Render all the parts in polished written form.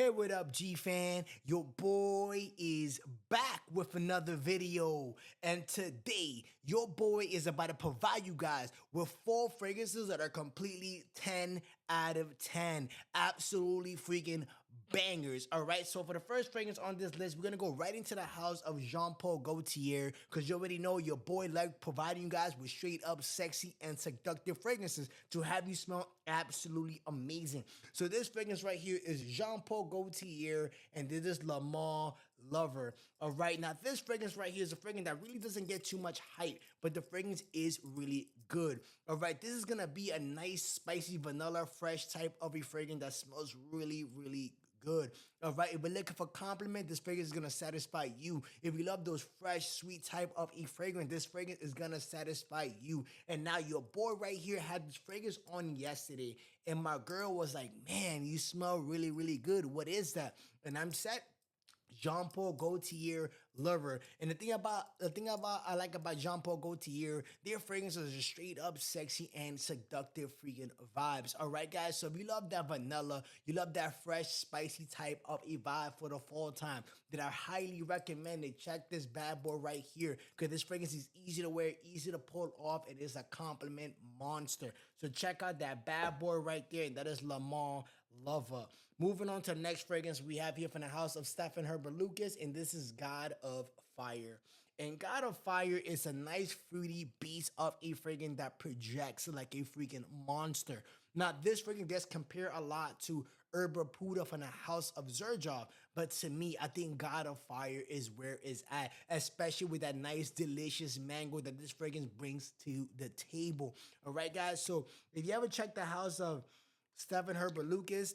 Hey, what up, G-Fan? Your boy is back with another video. And today, your boy is about to provide you guys with 4 fragrances that are completely 10 out of 10. Absolutely freaking bangers. All right, so for the first fragrance on this list, we're going to go right into the house of Jean Paul Gaultier, because you already know your boy like providing you guys with straight up sexy and seductive fragrances to have you smell absolutely amazing. So this fragrance right here is Jean Paul Gaultier, and this is Le Mans Lover. All right, now this fragrance right here is a fragrance that really doesn't get too much hype, but the fragrance is really good. All right, this is gonna be a nice spicy vanilla fresh type of a fragrance that smells really good. All right, if we're looking for compliment, this fragrance is gonna satisfy you. If you love those fresh, sweet type of a fragrance, this fragrance is gonna satisfy you. And now your boy right here had this fragrance on yesterday, and my girl was like, "Man, you smell really good. What is that?" And I'm set. Jean Paul Gaultier Lover. And the thing about I like about Jean Paul Gaultier, their fragrances are straight up sexy and seductive freaking vibes. All right, guys. So if you love that vanilla, you love that fresh, spicy type of a vibe for the fall time, then I highly recommend it. Check this bad boy right here, because this fragrance is easy to wear, easy to pull off. It is a compliment monster. So check out that bad boy right there. That is Le Mans Lover. Moving on to the next fragrance we have here from the house of Stephen Herbert Lucas, and this is God of Fire. And God of Fire is a nice fruity beast of a fragrance that projects like a freaking monster. Now, this fragrance does compare a lot to Herba Puda from the house of Xerjoff, but to me, I think God of Fire is where it's at, especially with that nice, delicious mango that this fragrance brings to the table. All right, guys. So if you ever check the house of Stephen Herbert Lucas,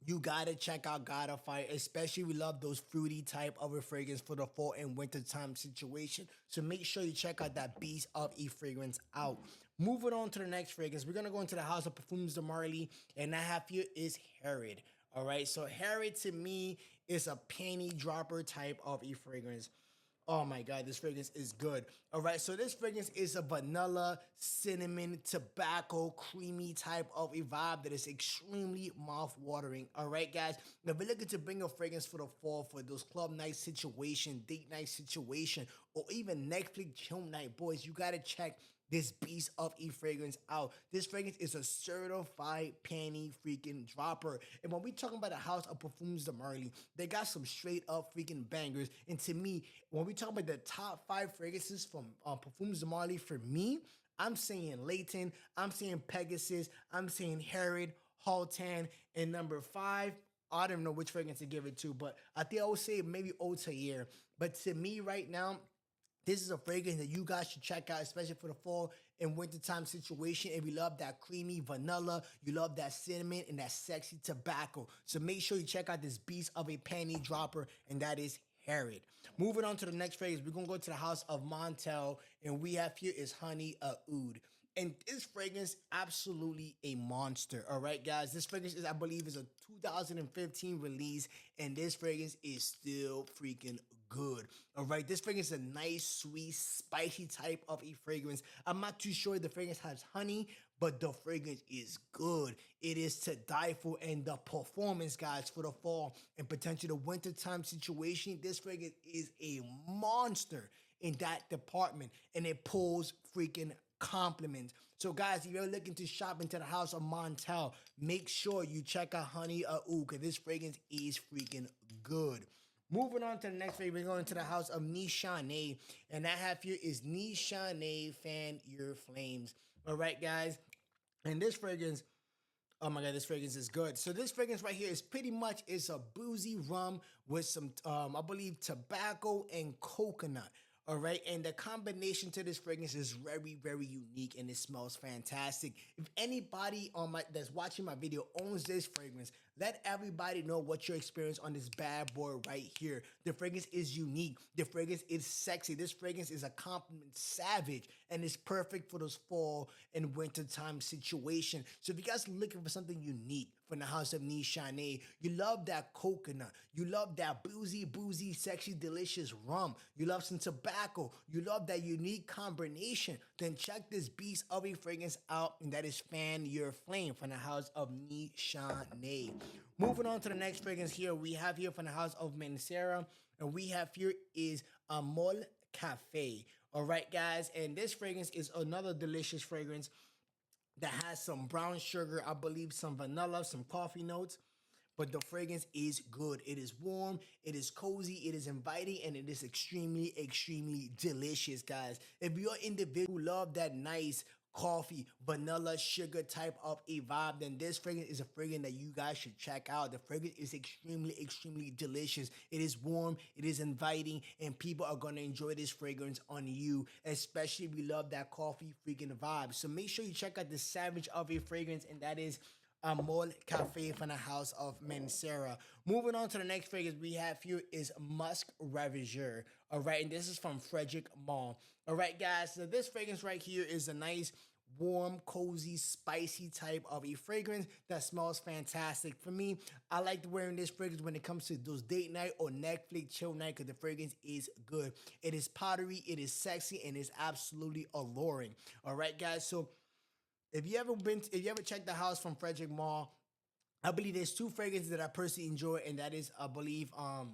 you gotta check out God of Fire, especially we love those fruity type of a fragrance for the fall and winter time situation. So make sure you check out that beast of a fragrance out. Moving on to the next fragrance, we're gonna go into the house of Perfumes de Marly, and that half here is Herod. All right, so Herod to me is a panty dropper type of a fragrance. Oh my God, this fragrance is good. All right, so this fragrance is a vanilla, cinnamon, tobacco, creamy type of a vibe that is extremely mouth-watering. All right, guys. Now, if you're looking to bring a fragrance for the fall, for those club night situation, date night situation, or even Netflix chill night, boys, you gotta check this beast of a fragrance out. This fragrance is a certified panty freaking dropper. And when we talking about the house of Perfumes de Marly, they got some straight up freaking bangers. And to me, when we talk about the top 5 fragrances from Perfumes de Marly, for me, I'm saying Leighton, I'm saying Pegasus, I'm saying Herod, Haltan, and number 5, I don't know which fragrance to give it to, but I think I would say maybe Altair. But to me right now, this is a fragrance that you guys should check out, especially for the fall and wintertime situation. If you love that creamy vanilla, you love that cinnamon and that sexy tobacco. So make sure you check out this beast of a panty dropper, and that is Herod. Moving on to the next fragrance, we're going to go to the house of Montel, and we have here is Honey Oud. And this fragrance, absolutely a monster. All right, guys. This fragrance is, I believe, is a 2015 release, and this fragrance is still freaking good. All right, this fragrance is a nice, sweet, spicy type of a fragrance. I'm not too sure if the fragrance has honey, but the fragrance is good. It is to die for, and the performance, guys, for the fall and potentially the wintertime situation, this fragrance is a monster in that department, and it pulls freaking compliments. So guys, if you're looking to shop into the house of Montel, make sure you check out Honey Oud, because this fragrance is freaking good. Moving on to the next fragrance, we're going to the house of Nishane, and that half here is Nishane Fan Your Flames. All right, guys, and this fragrance, oh my God, this fragrance is good. So this fragrance right here is pretty much, it's a boozy rum with some, I believe, tobacco and coconut. All right, and the combination to this fragrance is very unique, and it smells fantastic. If anybody that's watching my video owns this fragrance, let everybody know what your experience on this bad boy right here. The fragrance is unique. The fragrance is sexy. This fragrance is a compliment savage, and it's perfect for those fall and wintertime situation. So if you guys are looking for something unique from the house of Nishane, you love that coconut, you love that boozy, sexy, delicious rum, you love some tobacco, you love that unique combination, then check this beast of a fragrance out, and that is Fan Your Flame from the house of Nishane. Moving on to the next fragrance here, we have here from the house of Mancera, and we have here is Amol Cafe. All right, guys, and this fragrance is another delicious fragrance that has some brown sugar, I believe some vanilla, some coffee notes. But the fragrance is good. It is warm, it is cozy, it is inviting, and it is extremely, extremely delicious, guys. If you're an individual who love that nice coffee, vanilla, sugar type of a vibe, then this fragrance is a fragrance that you guys should check out. The fragrance is extremely, extremely delicious. It is warm, it is inviting, and people are gonna enjoy this fragrance on you, especially if you love that coffee freaking vibe. So make sure you check out the Savage of a fragrance, and that is Amol Cafe from the house of Mancera. Moving on to the next fragrance we have here is Musk Ravageur. All right, and this is from Frederic Malle. All right, guys, so this fragrance right here is a nice, warm, cozy, spicy type of a fragrance that smells fantastic. For me, I like wearing this fragrance when it comes to those date night or Netflix chill night because the fragrance is good. It is powdery, it is sexy, and it's absolutely alluring. All right, guys, so if you ever checked the house from Frederic Malle, I believe there's two fragrances that I personally enjoy, and that is, I believe, oh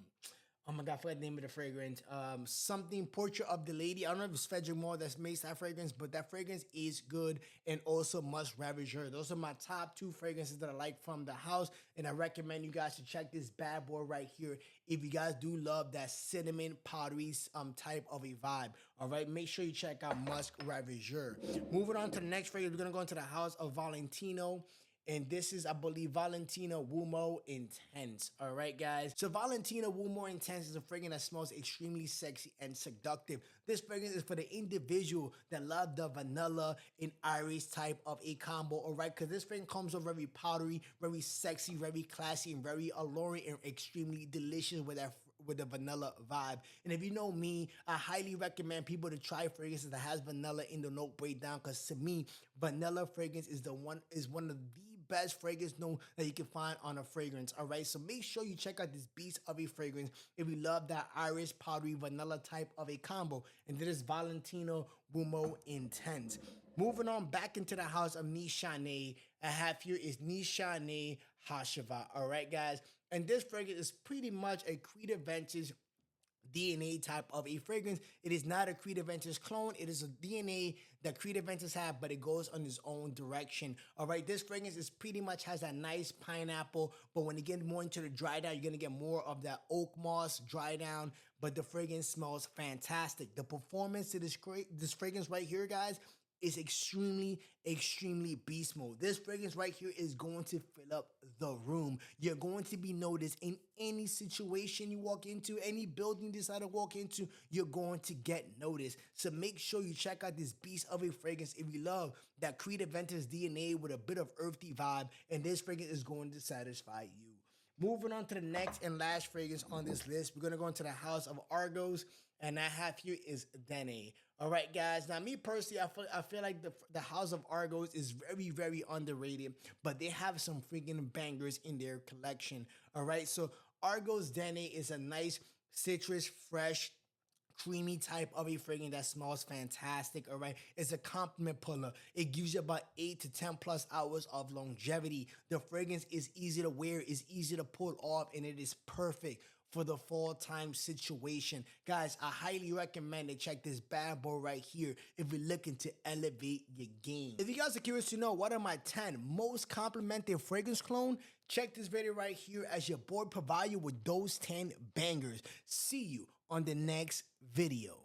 my god, I forgot the name of the fragrance. Something Portrait of the Lady. I don't know if it's Frederic Malle that makes that fragrance, but that fragrance is good. And also Musk Ravageur. Those are my top two fragrances that I like from the house, and I recommend you guys to check this bad boy right here if you guys do love that cinnamon powdery type of a vibe. All right, make sure you check out Musk Ravageur. Moving on to the next fragrance, we're gonna go into the house of Valentino. And this is, I believe, Valentino Uomo Intense. All right, guys. So Valentino Uomo Intense is a fragrance that smells extremely sexy and seductive. This fragrance is for the individual that love the vanilla and iris type of a combo. All right, because this fragrance comes off very powdery, very sexy, very classy, and very alluring and extremely delicious with the vanilla vibe. And if you know me, I highly recommend people to try fragrances that has vanilla in the note breakdown, because to me, vanilla fragrance is one of the best fragrance note that you can find on a fragrance. All right, so make sure you check out this beast of a fragrance if you love that iris powdery vanilla type of a combo. And this is Valentino Uomo Intense. Moving on back into the house of Nishane, I have here is Nishane Hashava. All right, guys, and this fragrance is pretty much a Creed Ventures DNA type of a fragrance. It is not a Creed Ventures clone. It is a DNA that Creed Ventures have, but it goes on its own direction. All right, this fragrance is pretty much has that nice pineapple, but when you get more into the dry down, you're gonna get more of that oak moss dry down. But the fragrance smells fantastic. The performance to this fragrance right here, guys, is extremely, extremely beast mode. This fragrance right here is going to fill up the room. You're going to be noticed in any situation you walk into, any building you decide to walk into, you're going to get noticed. So make sure you check out this beast of a fragrance if you love that Creed Ventures DNA with a bit of earthy vibe, and this fragrance is going to satisfy you. Moving on to the next and last fragrance on this list, we're gonna go into the house of Argos, and I have here is Dene. All right, guys. Now, me personally, I feel like the house of Argos is very, very underrated, but they have some freaking bangers in their collection. All right, so Argos Dene is a nice citrus, fresh, creamy type of a fragrance that smells fantastic. All right, it's a compliment puller. It gives you about 8 to 10 plus hours of longevity. The fragrance is easy to wear, is easy to pull off, and it is perfect for the fall time situation. Guys, I highly recommend to check this bad boy right here if you're looking to elevate your game. If you guys are curious to know what are my 10 most complimented fragrance clone, check this video right here as your boy provide you with those 10 bangers. See you on the next video.